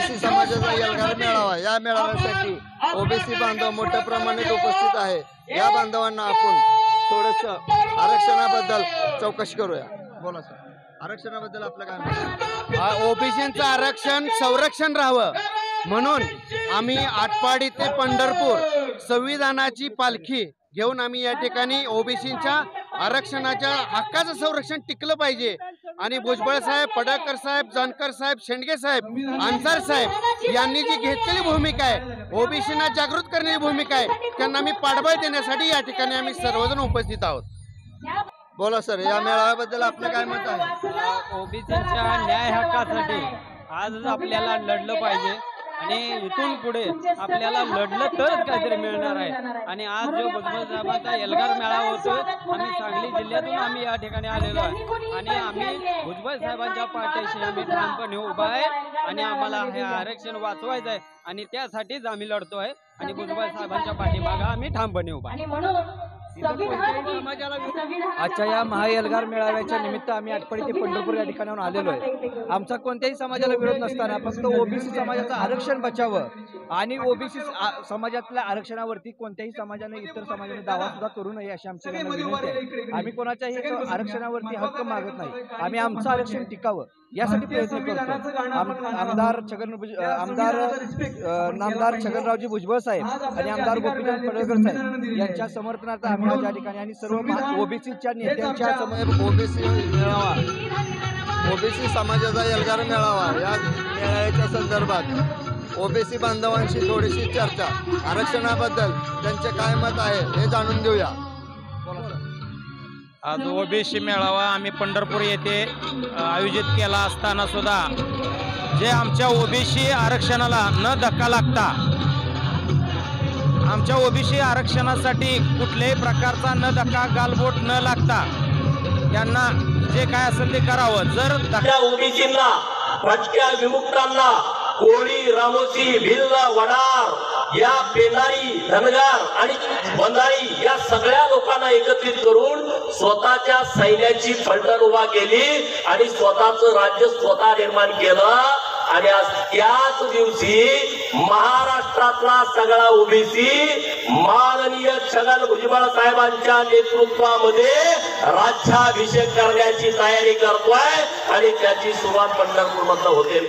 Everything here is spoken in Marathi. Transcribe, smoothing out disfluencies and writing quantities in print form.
ओबीसी समाजाचा एल्गार मेळावा, या मेळाव्यासाठी ओबीसी बांधव मोठ्या प्रमाणात उपस्थित आहे। या बांधवांना आपण थोडस आरक्षणाबद्दल चौकशी करूया। बोला सर, आरक्षणाबद्दल आपलं काय मत आहे? ओबीसीचं आरक्षण संरक्षण राहावं म्हणून आम्ही आटपाडी ते पंढरपूर संविधानाची पालखी घेऊन आम्ही या ठिकाणी ओबीसीच्या आरक्षणाच्या हक्काचं संरक्षण टिकलं पाहिजे। आणि भुजबळ साहेब, पडळकर साहेब, जानकर साहेब, शेंडगे साहेब, अन्सार साहेब यांनी जी घेतलेली भूमिका आहे, ओबीसींना जागृत करण्याची भूमिका आहे, त्यांना आम्ही पाठबळ देण्यासाठी या ठिकाणी आम्ही सर्वजण उपस्थित आहोत। बोला सर, या मेळाव्याबद्दल आपलं काय मत आहे? ओबीसीच्या न्याय हक्कासाठी आजच आपल्याला लढलं पाहिजे आणि इथून पुढे आपल्याला लढलं तरच काहीतरी मिळणार आहे। आणि आज जो भुजबळ साहेबांचा एल्गार मेळावा होतोय, आम्ही सांगली जिल्ह्यातून आम्ही या ठिकाणी आलेलो आहे आणि आम्ही भुजबळ साहेबांच्या पाठीशी आम्ही ठामपणे उभा आहे आणि आम्हाला हे आरक्षण वाचवायचं आहे आणि त्यासाठीच आम्ही लढतोय आणि भुजबळ साहेबांच्या पाठीमागे आम्ही ठामपणे उभा आहे। आजच्या या महाएल्गार मेळाव्याच्या निमित्त आम्ही आटपाडी ते पंढरपूर या ठिकाणाहून आलेलो आहे। आमचा कोणत्याही समाजाला विरोध नसताना फक्त ओबीसी समाजाचं आरक्षण बचावं आणि ओबीसी समाजातल्या आरक्षणावरती कोणत्याही समाजाने इतर समाजाने दावा सुद्धा करू नये अशी आमची विनंती आहे। आम्ही कोणाच्याही आरक्षणावरती हक्क मागत नाही, आम्ही आमचं आरक्षण टिकावं यासाठी प्रयत्न करतो। नामदार छगनरावजी भुजबळ साहेब आणि आमदार गोपीचंद पडळकर साहेब यांच्या समर्थनार्थ आम्ही आज या ठिकाणी आणि सर्व ओबीसीच्या नेत्यांच्या ओबीसी मेळावा, ओबीसी समाजाचा एल्गार मेळावा, या मेळाव्याच्या संदर्भात ओबीसी बांधवांशी थोडीशी चर्चा, आरक्षणाबद्दल त्यांचे काय मत आहे हे जाणून घेऊया। आज ओबीसी मेळावा आम्ही पंढरपूर येथे आयोजित केला असताना सुद्धा जे आमच्या ओबीसी आरक्षणाला न धक्का लागता, आमच्या ओबीसी आरक्षणासाठी कुठल्याही प्रकारचा न धक्का गालबोट न लागता यांना जे काय असेल ते करावं। जर ओबीसींना, भटक्या विमुक्तांना, कोळी, रामोसी, भिल्ल, वडार या पेंढारी, धनगर आणि बंधारी या सगळ्या लोकांना एकत्रित करून स्वतःच्या सैन्याची फलटण उभा केली आणि स्वतःचं राज्य स्वतः निर्माण केलं। आणि आज त्याच दिवशी महाराष्ट्रातला सगळा ओबीसी माननीय छगन भुजबळ साहेबांच्या नेतृत्वामध्ये राज्याभिषेक करण्याची तयारी करतोय आणि त्याची सुरुवात पंढरपूर मधून होते।